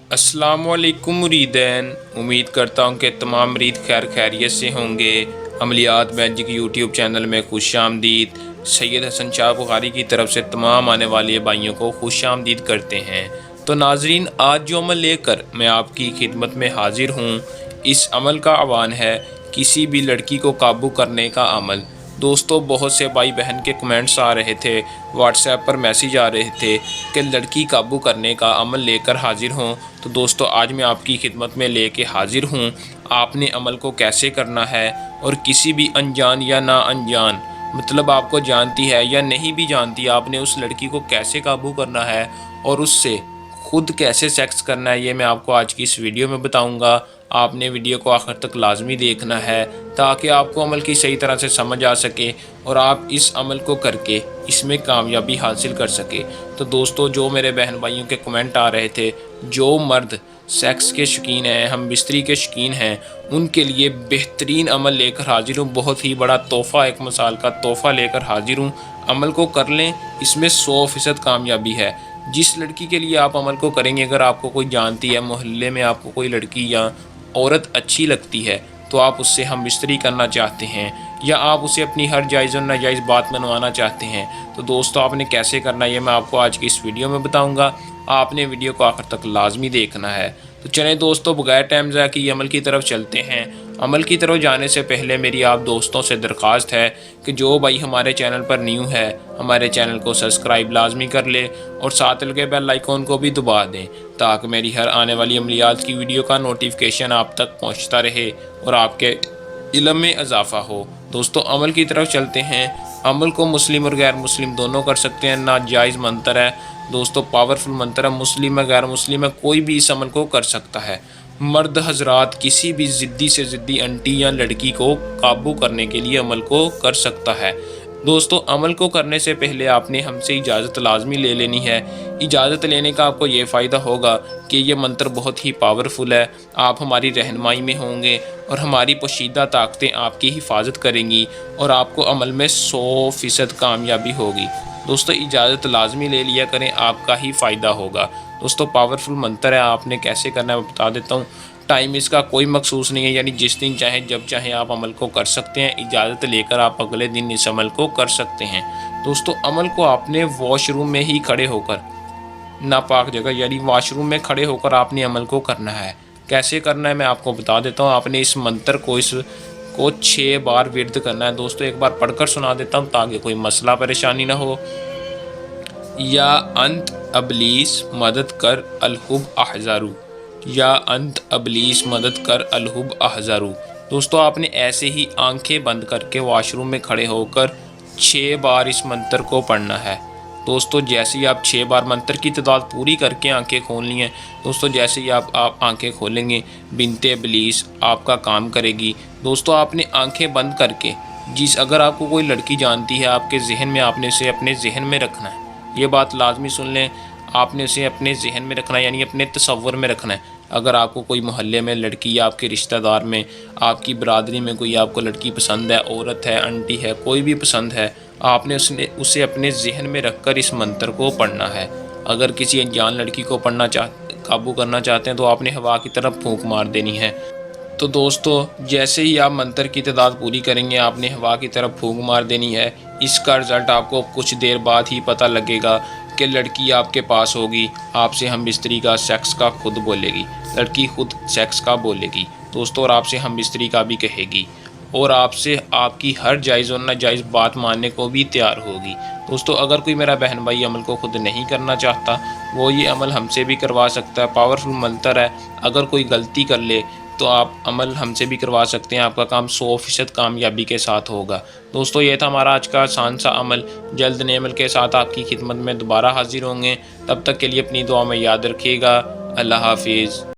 अस्सलाम वालेकुम मुरीदैन। उम्मीद करता हूँ कि तमाम मरीद खैर खैरियत से होंगे। अमलियात मैजिक यूट्यूब चैनल में खुश आमदीद। सैयद हसन शाह बुखारी की तरफ से तमाम आने वाले भाइयों को खुश आमदीद करते हैं। तो नाजरीन, आज जो अमल लेकर मैं आपकी खिदमत में हाजिर हूँ, इस अमल का आह्वान है किसी भी लड़की को काबू करने का अमल। दोस्तों, बहुत से भाई बहन के कमेंट्स आ रहे थे, व्हाट्सएप पर मैसेज आ रहे थे कि लड़की काबू करने का अमल लेकर हाजिर हों। तो दोस्तों, आज मैं आपकी खिदमत में लेके हाजिर हूँ। आपने अमल को कैसे करना है और किसी भी अनजान या ना अनजान, मतलब आपको जानती है या नहीं भी जानती, आपने उस लड़की को कैसे काबू करना है और उससे खुद कैसे सेक्स करना है, ये मैं आपको आज की इस वीडियो में बताऊंगा। आपने वीडियो को आखिर तक लाजमी देखना है ताकि आपको अमल की सही तरह से समझ आ सके और आप इस अमल को करके इसमें कामयाबी हासिल कर सके। तो दोस्तों, जो मेरे बहन भाइयों के कमेंट आ रहे थे, जो मर्द सेक्स के शौकीन हैं, हम बिस्तरी के शौकीन हैं, उनके लिए बेहतरीन अमल लेकर हाजिर हूँ। बहुत ही बड़ा तोहफ़ा, एक मिसाल का तोहफ़ा लेकर हाजिर हूँ। अमल को कर लें, इसमें 100% कामयाबी है। जिस लड़की के लिए आप अमल को करेंगे, अगर आपको कोई जानती है, मोहल्ले में आपको कोई लड़की या औरत अच्छी लगती है, तो आप उससे हम बिस्तरी करना चाहते हैं या आप उसे अपनी हर जायज़ और नाजायज़ बात मनवाना चाहते हैं, तो दोस्तों आपने कैसे करना है ये मैं आपको आज की इस वीडियो में बताऊंगा। आपने वीडियो को आखिर तक लाजमी देखना है। तो चलें दोस्तों, बगैर टाइम ज़ाया किए अमल की तरफ चलते हैं। अमल की तरफ जाने से पहले मेरी आप दोस्तों से दरख्वास्त है कि जो भाई हमारे चैनल पर न्यू है, हमारे चैनल को सब्सक्राइब लाजमी कर ले और साथ लगे बेल आइकॉन को भी दबा दें ताकि मेरी हर आने वाली अमलियात की वीडियो का नोटिफिकेशन आप तक पहुंचता रहे और आपके इल्म में इजाफा हो। दोस्तों, अमल की तरफ चलते हैं। अमल को मुस्लिम और गैर मुस्लिम दोनों कर सकते हैं। नाजायज़ मंत्र है दोस्तों, पावरफुल मंत्र है। मुस्लिम है, गैर मुस्लिम है, कोई भी इस अमल को कर सकता है। मर्द हजरात किसी भी ज़िद्दी से ज़िद्दी आंटी या लड़की को काबू करने के लिए अमल को कर सकता है। दोस्तों, अमल को करने से पहले आपने हमसे इजाज़त लाजमी ले लेनी है। इजाज़त लेने का आपको ये फ़ायदा होगा कि ये मंत्र बहुत ही पावरफुल है। आप हमारी रहनुमाई में होंगे और हमारी पोशीदा ताकतें आपकी हिफाजत करेंगी और आपको अमल में 100% कामयाबी होगी। दोस्तों, इजाज़त लाजमी ले लिया करें, आपका ही फ़ायदा होगा। दोस्तों, पावरफुल मंत्र है, आपने कैसे करना है मैं बता देता हूँ। टाइम इसका कोई मखसूस नहीं है, यानी जिस दिन चाहे जब चाहे आप अमल को कर सकते हैं। इजाज़त लेकर आप अगले दिन इस अमल को कर सकते हैं। दोस्तों, अमल को आपने वॉशरूम में ही खड़े होकर, नापाक जगह यानी वॉशरूम में खड़े होकर आपने अमल को करना है। कैसे करना है मैं आपको बता देता हूँ। आपने इस मंत्र को 6 बार विर्द करना है। दोस्तों, एक बार पढ़कर सुना देता हूँ ताकि कोई मसला परेशानी ना हो। या अंत अबलीस मदद कर अलहुब अहजारू, या अंत अबलीस मदद कर अलहुब अहजारू। दोस्तों, आपने ऐसे ही आंखें बंद करके वॉशरूम में खड़े होकर 6 बार इस मंत्र को पढ़ना है। दोस्तों, जैसे ही आप 6 बार मंत्र की तादाद पूरी करके आंखें खोलनी है। दोस्तों, जैसे ही आप आंखें खोलेंगे, बिनते इब्लीस आपका काम करेगी। दोस्तों, आपने आंखें बंद करके अगर आपको कोई लड़की जानती है, आपके जहन में आपने उसे अपने जहन में रखना है। ये बात लाजमी सुन लें, आपने उसे अपने जहन में रखना है, यानी अपने तसव्वुर में रखना है। अगर आपको कोई मोहल्ले में लड़की या आपके रिश्तेदार में, आपकी बरादरी में कोई आपको लड़की पसंद है, औरत है, आंटी है, कोई भी पसंद है, आपने उसे अपने जहन में रखकर इस मंत्र को पढ़ना है। अगर किसी अनजान लड़की को काबू करना चाहते हैं तो आपने हवा की तरफ फूंक मार देनी है। तो दोस्तों, जैसे ही आप मंत्र की तादाद पूरी करेंगे, आपने हवा की तरफ फूंक मार देनी है। इसका रिज़ल्ट आपको कुछ देर बाद ही पता लगेगा कि लड़की आपके पास होगी, आपसे हम बिस्तरी का, सेक्स का खुद बोलेगी। लड़की खुद सेक्स का बोलेगी दोस्तों, और आपसे हम बिस्तरी का भी कहेगी और आपसे आपकी हर जायज़ और नाजायज़ बात मानने को भी तैयार होगी। दोस्तों, अगर कोई मेरा बहन भाई अमल को खुद नहीं करना चाहता, वो ये अमल हमसे भी करवा सकता है। पावरफुल मंत्र है, अगर कोई गलती कर ले तो आप अमल हमसे भी करवा सकते हैं। आपका काम 100% कामयाबी के साथ होगा। दोस्तों, ये था हमारा आज का आसान सा अमल। जल्द नए अमल के साथ आपकी खिदमत में दोबारा हाजिर होंगे। तब तक के लिए अपनी दुआ में याद रखिएगा। अल्लाह हाफिज़।